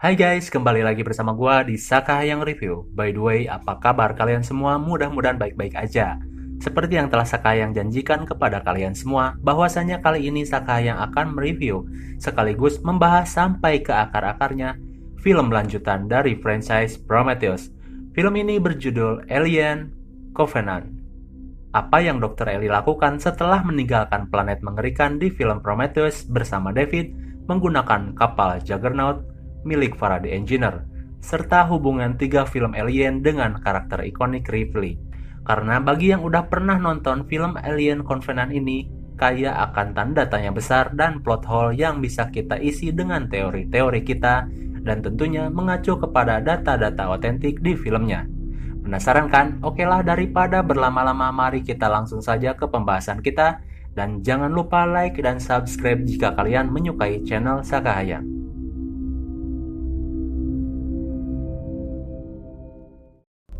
Hai guys, kembali lagi bersama gua di Saka Hayang Review. By the way, apa kabar kalian semua? Mudah-mudahan baik-baik aja. Seperti yang telah Saka Hayang janjikan kepada kalian semua, bahwasanya kali ini Saka Hayang akan mereview sekaligus membahas sampai ke akar-akarnya film lanjutan dari franchise Prometheus. Film ini berjudul Alien Covenant. Apa yang Dr. Ellie lakukan setelah meninggalkan planet mengerikan di film Prometheus bersama David menggunakan kapal Juggernaut milik Faraday Engineer, serta hubungan 3 film Alien dengan karakter ikonik Ripley. Karena bagi yang udah pernah nonton film Alien Covenant ini, kaya akan tanda tanya besar dan plot hole yang bisa kita isi dengan teori-teori kita, dan tentunya mengacu kepada data-data otentik di filmnya. Penasaran kan? Oke lah, daripada berlama-lama, mari kita langsung saja ke pembahasan kita, dan jangan lupa like dan subscribe jika kalian menyukai channel Saka Hayang.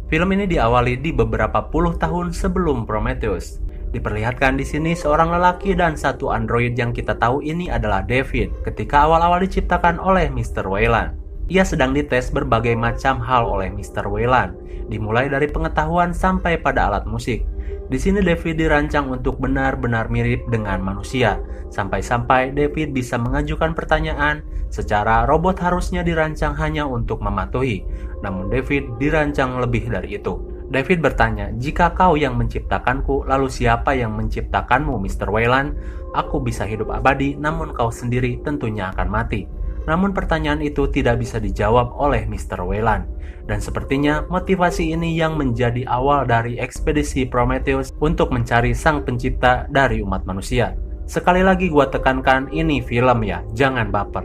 Film ini diawali di beberapa puluh tahun sebelum Prometheus. Diperlihatkan di sini seorang lelaki dan satu android yang kita tahu ini adalah David ketika awal-awal diciptakan oleh Mr. Weyland. Ia sedang dites berbagai macam hal oleh Mr. Weyland, dimulai dari pengetahuan sampai pada alat musik. Di sini David dirancang untuk benar-benar mirip dengan manusia, sampai-sampai David bisa mengajukan pertanyaan, secara robot harusnya dirancang hanya untuk mematuhi, namun David dirancang lebih dari itu. David bertanya, "Jika kau yang menciptakanku, lalu siapa yang menciptakanmu, Mr. Weyland? Aku bisa hidup abadi, namun kau sendiri tentunya akan mati." Namun pertanyaan itu tidak bisa dijawab oleh Mr. Weyland. Dan sepertinya motivasi ini yang menjadi awal dari ekspedisi Prometheus untuk mencari sang pencipta dari umat manusia. Sekali lagi gua tekankan, ini film ya, jangan baper.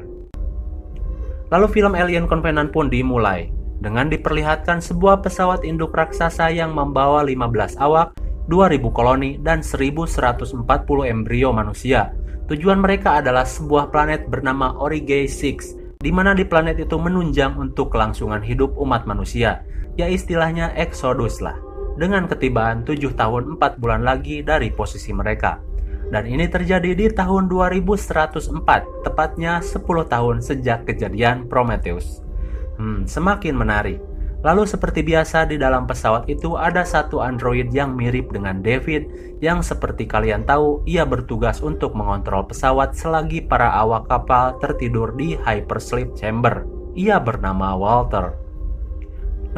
Lalu film Alien Covenant pun dimulai dengan diperlihatkan sebuah pesawat induk raksasa yang membawa 15 awak, 2000 koloni, dan 1140 embrio manusia. Tujuan mereka adalah sebuah planet bernama Origay 6, di mana di planet itu menunjang untuk kelangsungan hidup umat manusia. Ya istilahnya Exodus lah, dengan ketibaan 7 tahun 4 bulan lagi dari posisi mereka. Dan ini terjadi di tahun 2104, tepatnya 10 tahun sejak kejadian Prometheus. Semakin menarik. Lalu seperti biasa di dalam pesawat itu ada satu android yang mirip dengan David, yang seperti kalian tahu ia bertugas untuk mengontrol pesawat selagi para awak kapal tertidur di hypersleep chamber. Ia bernama Walter.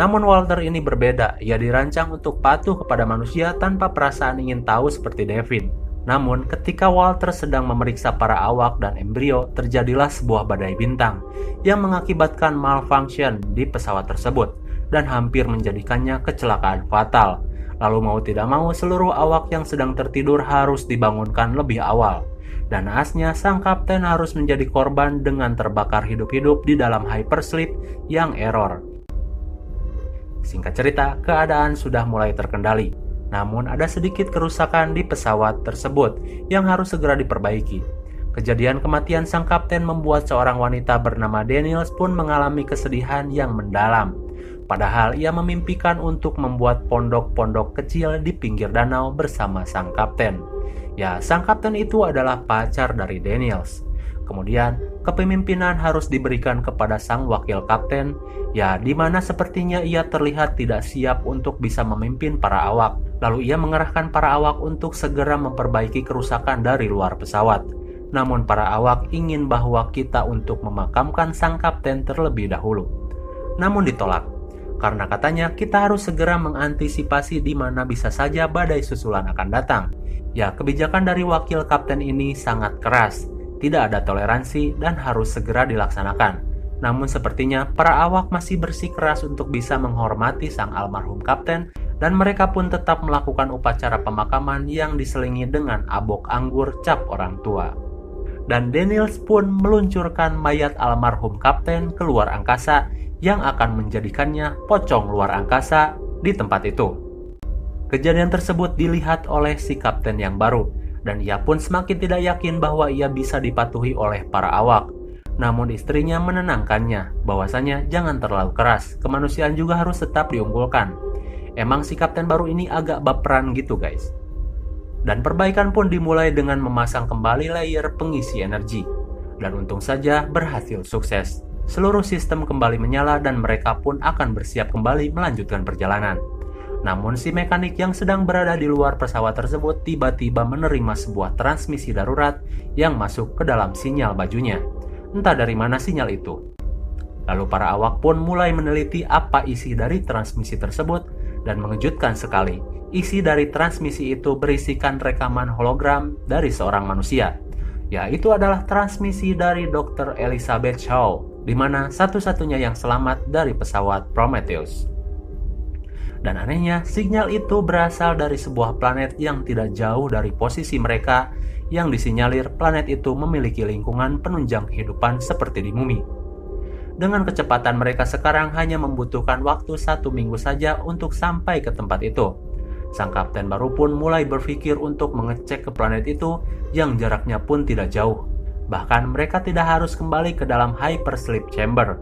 Namun Walter ini berbeda, ia dirancang untuk patuh kepada manusia tanpa perasaan ingin tahu seperti David. Namun ketika Walter sedang memeriksa para awak dan embrio, terjadilah sebuah badai bintang yang mengakibatkan malfunction di pesawat tersebut dan hampir menjadikannya kecelakaan fatal. Lalu mau tidak mau seluruh awak yang sedang tertidur harus dibangunkan lebih awal. Dan naasnya sang kapten harus menjadi korban dengan terbakar hidup-hidup di dalam hypersleep yang error. Singkat cerita, keadaan sudah mulai terkendali. Namun ada sedikit kerusakan di pesawat tersebut yang harus segera diperbaiki. Kejadian kematian sang kapten membuat seorang wanita bernama Daniels pun mengalami kesedihan yang mendalam. Padahal ia memimpikan untuk membuat pondok-pondok kecil di pinggir danau bersama sang kapten. Ya, sang kapten itu adalah pacar dari Daniels. Kemudian, kepemimpinan harus diberikan kepada sang wakil kapten, ya di mana sepertinya ia terlihat tidak siap untuk bisa memimpin para awak. Lalu ia mengerahkan para awak untuk segera memperbaiki kerusakan dari luar pesawat. Namun para awak ingin bahwa kita untuk memakamkan sang kapten terlebih dahulu. Namun ditolak, karena katanya kita harus segera mengantisipasi di mana bisa saja badai susulan akan datang. Ya, kebijakan dari wakil kapten ini sangat keras. Tidak ada toleransi dan harus segera dilaksanakan. Namun sepertinya para awak masih bersikeras untuk bisa menghormati sang almarhum kapten, dan mereka pun tetap melakukan upacara pemakaman yang diselingi dengan abok anggur cap orang tua. Dan Daniels pun meluncurkan mayat almarhum kapten ke luar angkasa yang akan menjadikannya pocong luar angkasa di tempat itu. Kejadian tersebut dilihat oleh si kapten yang baru, dan ia pun semakin tidak yakin bahwa ia bisa dipatuhi oleh para awak. Namun istrinya menenangkannya bahwasanya jangan terlalu keras, kemanusiaan juga harus tetap diunggulkan. Emang si kapten baru ini agak baperan gitu guys. Dan perbaikan pun dimulai dengan memasang kembali layer pengisi energi. Dan untung saja berhasil sukses. seluruh sistem kembali menyala dan mereka pun akan bersiap kembali melanjutkan perjalanan. Namun si mekanik yang sedang berada di luar pesawat tersebut tiba-tiba menerima sebuah transmisi darurat yang masuk ke dalam sinyal bajunya. Entah dari mana sinyal itu. Lalu para awak pun mulai meneliti apa isi dari transmisi tersebut dan mengejutkan sekali. Isi dari transmisi itu berisikan rekaman hologram dari seorang manusia. Yaitu adalah transmisi dari Dr. Elizabeth Shaw, di mana satu-satunya yang selamat dari pesawat Prometheus. Dan anehnya, sinyal itu berasal dari sebuah planet yang tidak jauh dari posisi mereka, yang disinyalir planet itu memiliki lingkungan penunjang kehidupan seperti di bumi. Dengan kecepatan mereka sekarang hanya membutuhkan waktu 1 minggu saja untuk sampai ke tempat itu. Sang kapten baru pun mulai berpikir untuk mengecek ke planet itu yang jaraknya pun tidak jauh. Bahkan mereka tidak harus kembali ke dalam hypersleep chamber.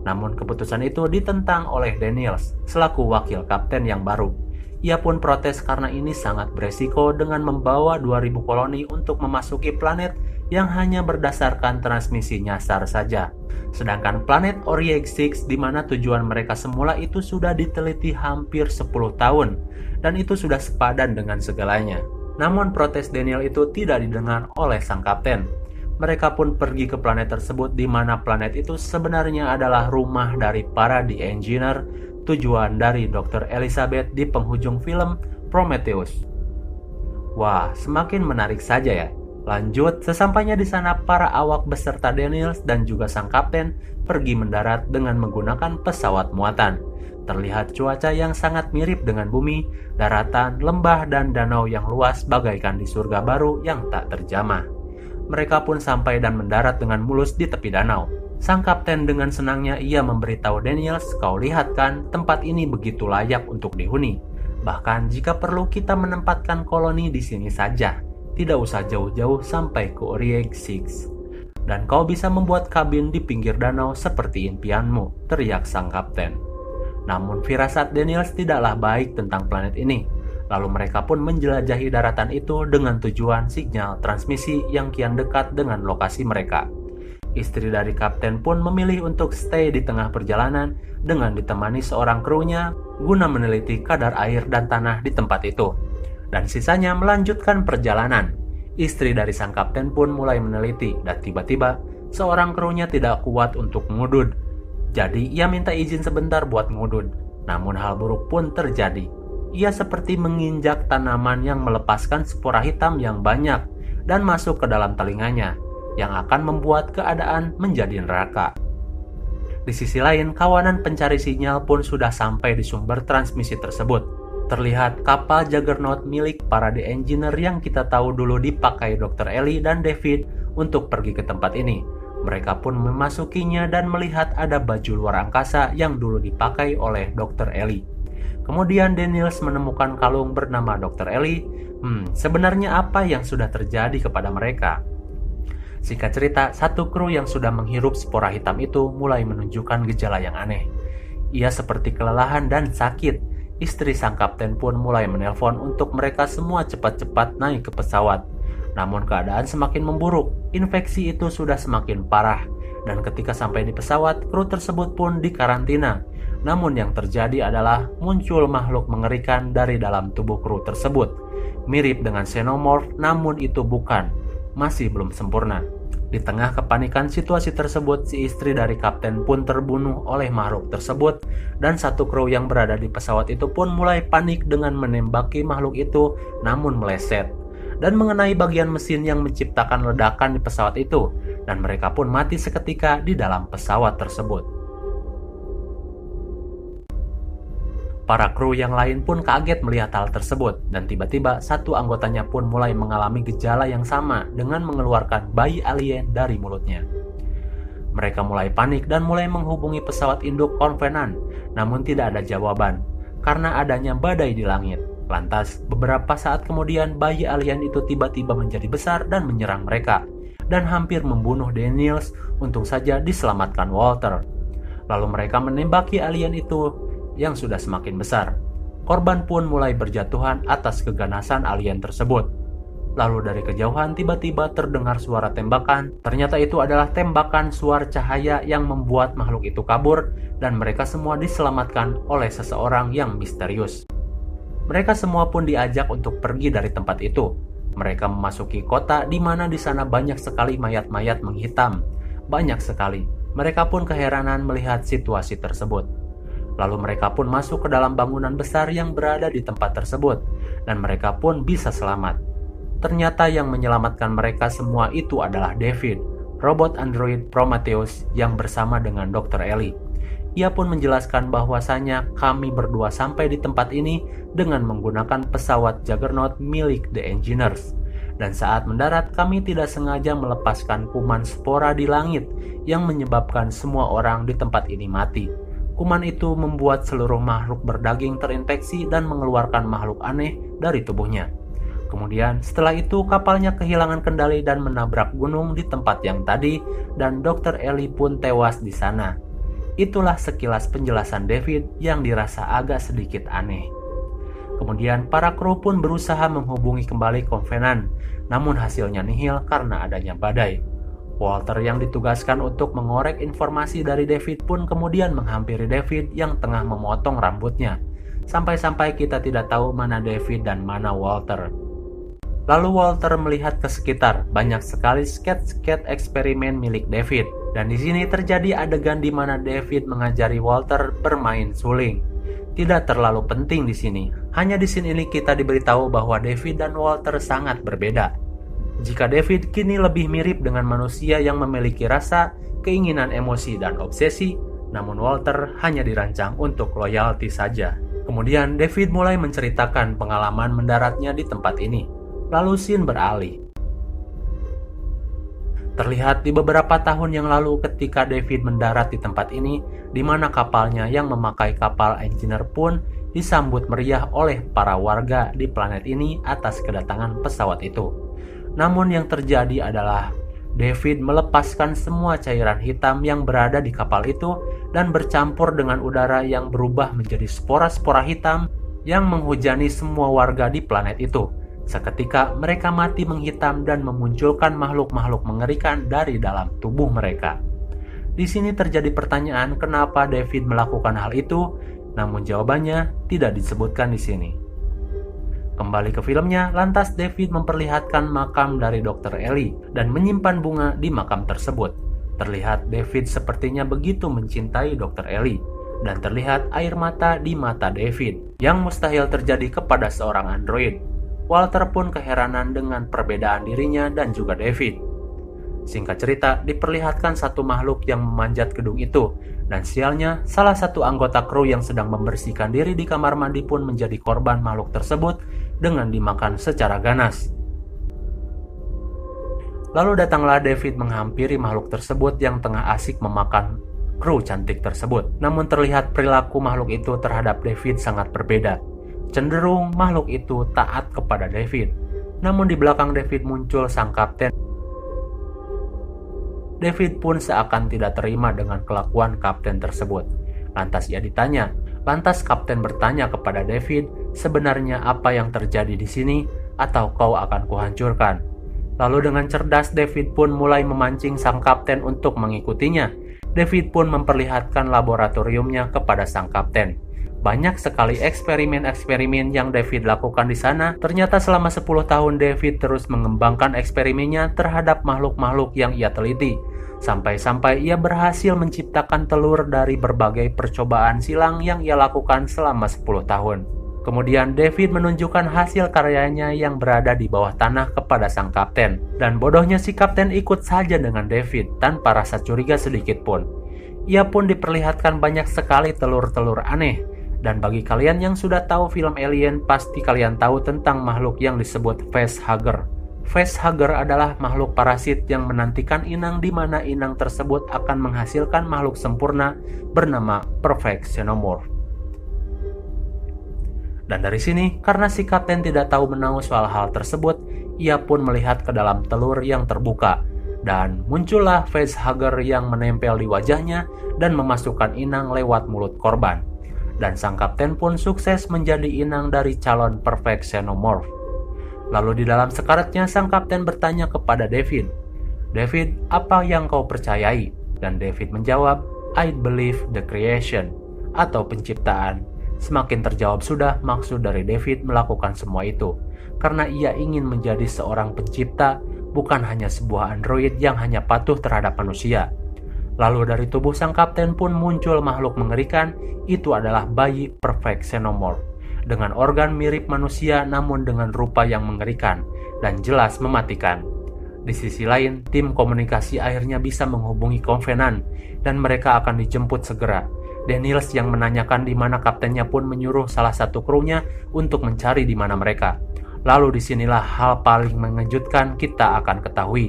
Namun keputusan itu ditentang oleh Daniels selaku wakil kapten yang baru. Ia pun protes karena ini sangat beresiko dengan membawa 2000 koloni untuk memasuki planet yang hanya berdasarkan transmisi nyasar saja. Sedangkan planet Orieg 6 di mana tujuan mereka semula itu sudah diteliti hampir 10 tahun dan itu sudah sepadan dengan segalanya. Namun protes Daniel itu tidak didengar oleh sang kapten. Mereka pun pergi ke planet tersebut di mana planet itu sebenarnya adalah rumah dari para The Engineer, tujuan dari Dr. Elizabeth di penghujung film Prometheus. Wah, semakin menarik saja ya. Lanjut, sesampainya di sana para awak beserta Daniels dan juga sang kapten pergi mendarat dengan menggunakan pesawat muatan. Terlihat cuaca yang sangat mirip dengan bumi, daratan, lembah, dan danau yang luas bagaikan di surga baru yang tak terjamah. Mereka pun sampai dan mendarat dengan mulus di tepi danau. Sang kapten dengan senangnya ia memberitahu Daniels, "Kau lihat kan, tempat ini begitu layak untuk dihuni. Bahkan jika perlu kita menempatkan koloni di sini saja. Tidak usah jauh-jauh sampai ke Orieg 6. Dan kau bisa membuat kabin di pinggir danau seperti impianmu," teriak sang kapten. Namun firasat Daniels tidaklah baik tentang planet ini. Lalu mereka pun menjelajahi daratan itu dengan tujuan sinyal transmisi yang kian dekat dengan lokasi mereka. Istri dari kapten pun memilih untuk stay di tengah perjalanan dengan ditemani seorang krunya guna meneliti kadar air dan tanah di tempat itu. Dan sisanya melanjutkan perjalanan. Istri dari sang kapten pun mulai meneliti dan tiba-tiba seorang krunya tidak kuat untuk mengudud. Jadi ia minta izin sebentar buat ngudud. Namun hal buruk pun terjadi. Ia seperti menginjak tanaman yang melepaskan spora hitam yang banyak dan masuk ke dalam telinganya, yang akan membuat keadaan menjadi neraka. Di sisi lain, kawanan pencari sinyal pun sudah sampai di sumber transmisi tersebut. Terlihat kapal Juggernaut milik para The Engineer yang kita tahu dulu dipakai Dr. Ellie dan David untuk pergi ke tempat ini. Mereka pun memasukinya dan melihat ada baju luar angkasa yang dulu dipakai oleh Dr. Ellie. Kemudian Daniels menemukan kalung bernama Dr. Ellie. Sebenarnya apa yang sudah terjadi kepada mereka? Singkat cerita, satu kru yang sudah menghirup spora hitam itu mulai menunjukkan gejala yang aneh. Ia seperti kelelahan dan sakit. Istri sang kapten pun mulai menelpon untuk mereka semua cepat-cepat naik ke pesawat. Namun keadaan semakin memburuk. Infeksi itu sudah semakin parah. Dan ketika sampai di pesawat, kru tersebut pun dikarantina. Namun yang terjadi adalah muncul makhluk mengerikan dari dalam tubuh kru tersebut. Mirip dengan xenomorph, namun itu bukan. Masih belum sempurna. Di tengah kepanikan situasi tersebut, si istri dari kapten pun terbunuh oleh makhluk tersebut. Dan satu kru yang berada di pesawat itu pun mulai panik dengan menembaki makhluk itu, namun meleset. Dan mengenai bagian mesin yang menciptakan ledakan di pesawat itu. Dan mereka pun mati seketika di dalam pesawat tersebut. Para kru yang lain pun kaget melihat hal tersebut dan tiba-tiba satu anggotanya pun mulai mengalami gejala yang sama dengan mengeluarkan bayi alien dari mulutnya. Mereka mulai panik dan mulai menghubungi pesawat induk Covenant, namun tidak ada jawaban karena adanya badai di langit. Lantas, beberapa saat kemudian bayi alien itu tiba-tiba menjadi besar dan menyerang mereka dan hampir membunuh Daniels, untung saja diselamatkan Walter. Lalu mereka menembaki alien itu yang sudah semakin besar. Korban pun mulai berjatuhan atas keganasan alien tersebut. Lalu dari kejauhan tiba-tiba terdengar suara tembakan. Ternyata itu adalah tembakan suar cahaya yang membuat makhluk itu kabur dan mereka semua diselamatkan oleh seseorang yang misterius. Mereka semua pun diajak untuk pergi dari tempat itu. Mereka memasuki kota di mana di sana banyak sekali mayat-mayat menghitam. Banyak sekali. Mereka pun keheranan melihat situasi tersebut. Lalu mereka pun masuk ke dalam bangunan besar yang berada di tempat tersebut dan mereka pun bisa selamat. Ternyata yang menyelamatkan mereka semua itu adalah David, robot android Prometheus yang bersama dengan Dr. Ellie. Ia pun menjelaskan bahwasanya kami berdua sampai di tempat ini dengan menggunakan pesawat Juggernaut milik The Engineers. Dan saat mendarat kami tidak sengaja melepaskan kuman spora di langit yang menyebabkan semua orang di tempat ini mati. Kuman itu membuat seluruh makhluk berdaging terinfeksi dan mengeluarkan makhluk aneh dari tubuhnya. Kemudian setelah itu kapalnya kehilangan kendali dan menabrak gunung di tempat yang tadi dan Dr. Ellie pun tewas di sana. Itulah sekilas penjelasan David yang dirasa agak sedikit aneh. Kemudian para kru pun berusaha menghubungi kembali Covenant, namun hasilnya nihil karena adanya badai. Walter yang ditugaskan untuk mengorek informasi dari David pun kemudian menghampiri David yang tengah memotong rambutnya. Sampai-sampai kita tidak tahu mana David dan mana Walter. Lalu Walter melihat ke sekitar, banyak sekali sket-sket eksperimen milik David. Dan di sini terjadi adegan di mana David mengajari Walter bermain suling. Tidak terlalu penting di sini. Hanya di sini ini kita diberitahu bahwa David dan Walter sangat berbeda. Jika David kini lebih mirip dengan manusia yang memiliki rasa, keinginan emosi dan obsesi, namun Walter hanya dirancang untuk loyalty saja. Kemudian David mulai menceritakan pengalaman mendaratnya di tempat ini. Lalu scene beralih. Terlihat di beberapa tahun yang lalu ketika David mendarat di tempat ini, di mana kapalnya yang memakai kapal engineer pun disambut meriah oleh para warga di planet ini atas kedatangan pesawat itu. Namun yang terjadi adalah David melepaskan semua cairan hitam yang berada di kapal itu dan bercampur dengan udara yang berubah menjadi spora-spora hitam yang menghujani semua warga di planet itu. Seketika mereka mati menghitam dan memunculkan makhluk-makhluk mengerikan dari dalam tubuh mereka. Di sini terjadi pertanyaan kenapa David melakukan hal itu, namun jawabannya tidak disebutkan di sini. Kembali ke filmnya, lantas David memperlihatkan makam dari Dr. Ellie dan menyimpan bunga di makam tersebut. Terlihat David sepertinya begitu mencintai Dr. Ellie, dan terlihat air mata di mata David, yang mustahil terjadi kepada seorang android. Walter pun keheranan dengan perbedaan dirinya dan juga David. Singkat cerita, diperlihatkan satu makhluk yang memanjat gedung itu, dan sialnya salah satu anggota kru yang sedang membersihkan diri di kamar mandi pun menjadi korban makhluk tersebut dengan dimakan secara ganas. Lalu datanglah David menghampiri makhluk tersebut yang tengah asik memakan kru cantik tersebut. Namun terlihat perilaku makhluk itu terhadap David sangat berbeda. Cenderung makhluk itu taat kepada David. Namun di belakang David muncul sang kapten. David pun seakan tidak terima dengan kelakuan kapten tersebut. Lantas ia ditanya. Lantas kapten bertanya kepada David, sebenarnya apa yang terjadi di sini atau kau akan kuhancurkan? Lalu dengan cerdas David pun mulai memancing sang kapten untuk mengikutinya. David pun memperlihatkan laboratoriumnya kepada sang kapten. Banyak sekali eksperimen-eksperimen yang David lakukan di sana. Ternyata selama 10 tahun David terus mengembangkan eksperimennya terhadap makhluk-makhluk yang ia teliti. Sampai-sampai ia berhasil menciptakan telur dari berbagai percobaan silang yang ia lakukan selama 10 tahun. Kemudian David menunjukkan hasil karyanya yang berada di bawah tanah kepada sang kapten. Dan bodohnya si kapten ikut saja dengan David tanpa rasa curiga sedikit pun. Ia pun diperlihatkan banyak sekali telur-telur aneh. Dan bagi kalian yang sudah tahu film Alien, pasti kalian tahu tentang makhluk yang disebut facehugger. Facehugger adalah makhluk parasit yang menantikan inang di mana inang tersebut akan menghasilkan makhluk sempurna bernama Perfect Xenomorph. Dan dari sini, karena si kapten tidak tahu menahu soal hal tersebut, ia pun melihat ke dalam telur yang terbuka. Dan muncullah facehugger yang menempel di wajahnya dan memasukkan inang lewat mulut korban. Dan sang kapten pun sukses menjadi inang dari calon Perfect Xenomorph. Lalu di dalam sekaratnya sang kapten bertanya kepada David, "David, apa yang kau percayai?" Dan David menjawab, "I believe the creation," atau penciptaan. Semakin terjawab sudah maksud dari David melakukan semua itu, karena ia ingin menjadi seorang pencipta, bukan hanya sebuah android yang hanya patuh terhadap manusia. Lalu dari tubuh sang kapten pun muncul makhluk mengerikan, itu adalah bayi perfect xenomorph, dengan organ mirip manusia namun dengan rupa yang mengerikan dan jelas mematikan. Di sisi lain, tim komunikasi akhirnya bisa menghubungi Covenant dan mereka akan dijemput segera. Daniels yang menanyakan di mana kaptennya pun menyuruh salah satu krunya untuk mencari di mana mereka. Lalu disinilah hal paling mengejutkan kita akan ketahui.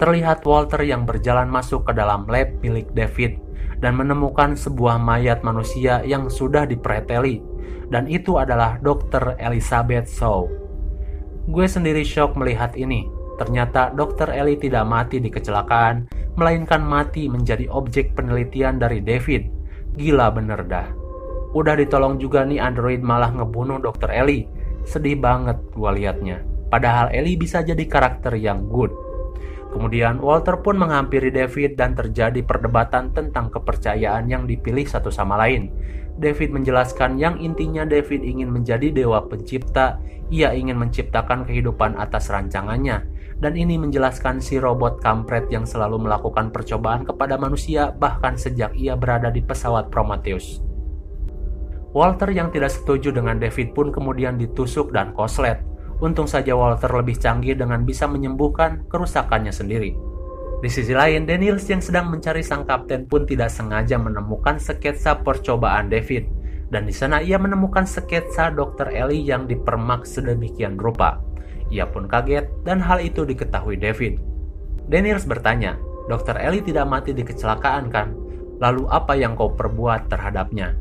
Terlihat Walter yang berjalan masuk ke dalam lab milik David dan menemukan sebuah mayat manusia yang sudah dipreteli, dan itu adalah Dr. Elizabeth Shaw. Gue sendiri shock melihat ini. Ternyata Dr. Ellie tidak mati di kecelakaan, melainkan mati menjadi objek penelitian dari David. Gila bener dah. Udah ditolong juga nih android malah ngebunuh Dr. Ellie. Sedih banget gua liatnya. Padahal Ellie bisa jadi karakter yang good. Kemudian Walter pun menghampiri David dan terjadi perdebatan tentang kepercayaan yang dipilih satu sama lain. David menjelaskan yang intinya David ingin menjadi dewa pencipta, ia ingin menciptakan kehidupan atas rancangannya. Dan ini menjelaskan si robot kampret yang selalu melakukan percobaan kepada manusia bahkan sejak ia berada di pesawat Prometheus. Walter yang tidak setuju dengan David pun kemudian ditusuk dan koslet. Untung saja Walter lebih canggih dengan bisa menyembuhkan kerusakannya sendiri. Di sisi lain, Daniels yang sedang mencari sang kapten pun tidak sengaja menemukan sketsa percobaan David. Dan di sana ia menemukan sketsa Dr. Ellie yang dipermak sedemikian rupa. Ia pun kaget dan hal itu diketahui David. Daniels bertanya, "Dr. Ellie tidak mati di kecelakaan kan? Lalu apa yang kau perbuat terhadapnya?"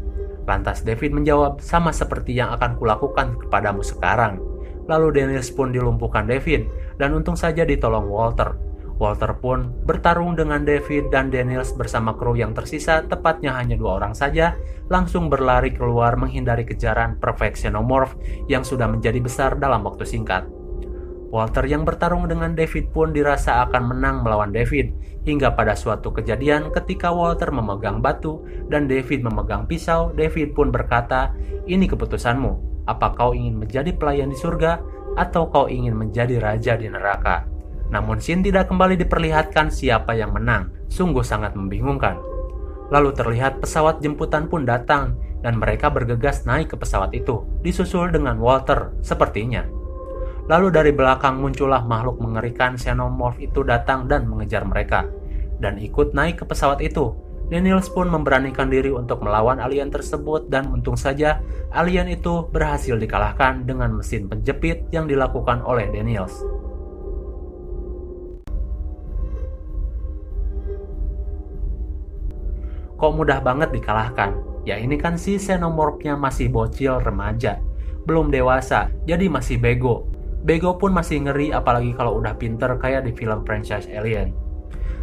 Lantas David menjawab, "Sama seperti yang akan kulakukan kepadamu sekarang." Lalu Daniels pun dilumpuhkan David dan untung saja ditolong Walter. Walter pun bertarung dengan David dan Daniels bersama kru yang tersisa, tepatnya hanya 2 orang saja, langsung berlari keluar menghindari kejaran perfect xenomorph yang sudah menjadi besar dalam waktu singkat. Walter yang bertarung dengan David pun dirasa akan menang melawan David, hingga pada suatu kejadian ketika Walter memegang batu dan David memegang pisau, David pun berkata, "Ini keputusanmu, apa kau ingin menjadi pelayan di surga atau kau ingin menjadi raja di neraka?" Namun scene tidak kembali diperlihatkan siapa yang menang, sungguh sangat membingungkan. Lalu terlihat pesawat jemputan pun datang dan mereka bergegas naik ke pesawat itu, disusul dengan Walter sepertinya. Lalu dari belakang muncullah makhluk mengerikan xenomorph itu datang dan mengejar mereka, dan ikut naik ke pesawat itu. Daniels pun memberanikan diri untuk melawan alien tersebut dan untung saja alien itu berhasil dikalahkan dengan mesin penjepit yang dilakukan oleh Daniels. Kok mudah banget dikalahkan? Ya ini kan si xenomorphnya masih bocil remaja, belum dewasa, jadi masih bego. Bego pun masih ngeri apalagi kalau udah pinter kayak di film franchise Alien.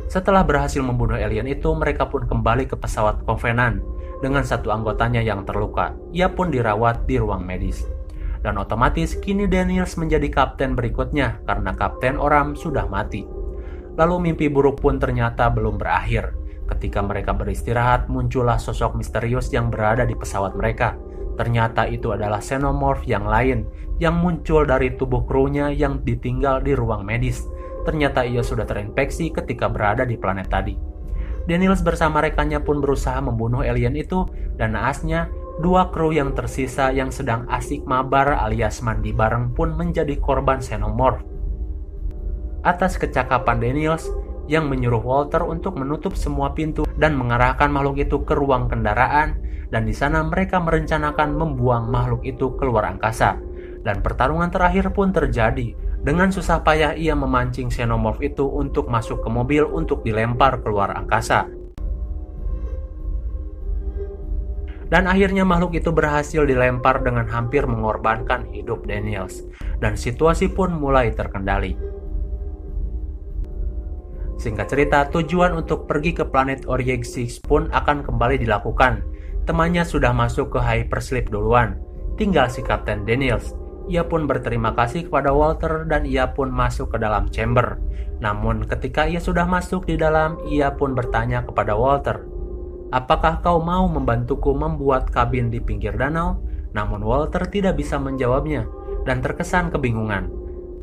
Setelah berhasil membunuh alien itu, mereka pun kembali ke pesawat Covenant dengan satu anggotanya yang terluka. Ia pun dirawat di ruang medis. Dan otomatis kini Daniels menjadi kapten berikutnya karena Kapten Oram sudah mati. Lalu mimpi buruk pun ternyata belum berakhir. Ketika mereka beristirahat, muncullah sosok misterius yang berada di pesawat mereka. Ternyata itu adalah xenomorph yang lain yang muncul dari tubuh krunya yang ditinggal di ruang medis. Ternyata ia sudah terinfeksi ketika berada di planet tadi. Daniels bersama rekannya pun berusaha membunuh alien itu dan naasnya 2 kru yang tersisa yang sedang asik mabar alias mandi bareng pun menjadi korban xenomorph. Atas kecakapan Daniels yang menyuruh Walter untuk menutup semua pintu dan mengarahkan makhluk itu ke ruang kendaraan, dan di sana mereka merencanakan membuang makhluk itu keluar angkasa. Dan pertarungan terakhir pun terjadi. Dengan susah payah ia memancing xenomorph itu untuk masuk ke mobil untuk dilempar keluar angkasa. Dan akhirnya makhluk itu berhasil dilempar dengan hampir mengorbankan hidup Daniels. Dan situasi pun mulai terkendali. Singkat cerita, tujuan untuk pergi ke planet Oryeg 6 pun akan kembali dilakukan. Temannya sudah masuk ke hypersleep duluan. Tinggal si Kapten Daniels. Ia pun berterima kasih kepada Walter dan ia pun masuk ke dalam chamber. Namun ketika ia sudah masuk di dalam, ia pun bertanya kepada Walter, "Apakah kau mau membantuku membuat kabin di pinggir danau?" Namun Walter tidak bisa menjawabnya dan terkesan kebingungan.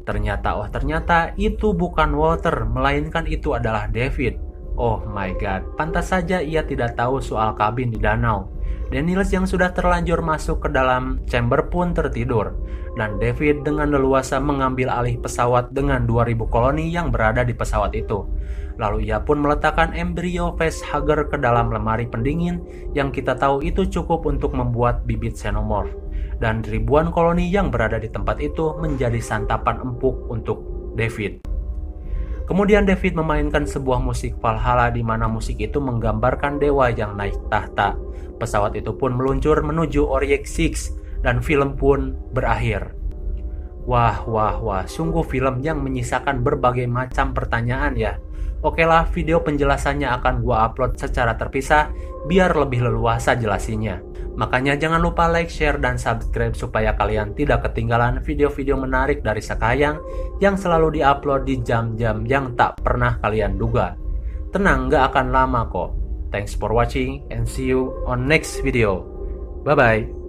Ternyata itu bukan Walter, melainkan itu adalah David. Oh my god, pantas saja ia tidak tahu soal kabin di danau. Daniels yang sudah terlanjur masuk ke dalam chamber pun tertidur, dan David dengan leluasa mengambil alih pesawat dengan 2000 koloni yang berada di pesawat itu. Lalu ia pun meletakkan embrio facehugger ke dalam lemari pendingin yang kita tahu itu cukup untuk membuat bibit xenomorph. Dan ribuan koloni yang berada di tempat itu menjadi santapan empuk untuk David. Kemudian David memainkan sebuah musik Valhalla di mana musik itu menggambarkan dewa yang naik tahta. Pesawat itu pun meluncur menuju Oryx 6 dan film pun berakhir. Wah, sungguh film yang menyisakan berbagai macam pertanyaan ya. Oke lah, video penjelasannya akan gua upload secara terpisah biar lebih leluasa jelasinya. Makanya jangan lupa like, share, dan subscribe supaya kalian tidak ketinggalan video-video menarik dari Sekayang yang selalu diupload di jam-jam yang tak pernah kalian duga. Tenang, gak akan lama kok. Thanks for watching and see you on next video. Bye-bye.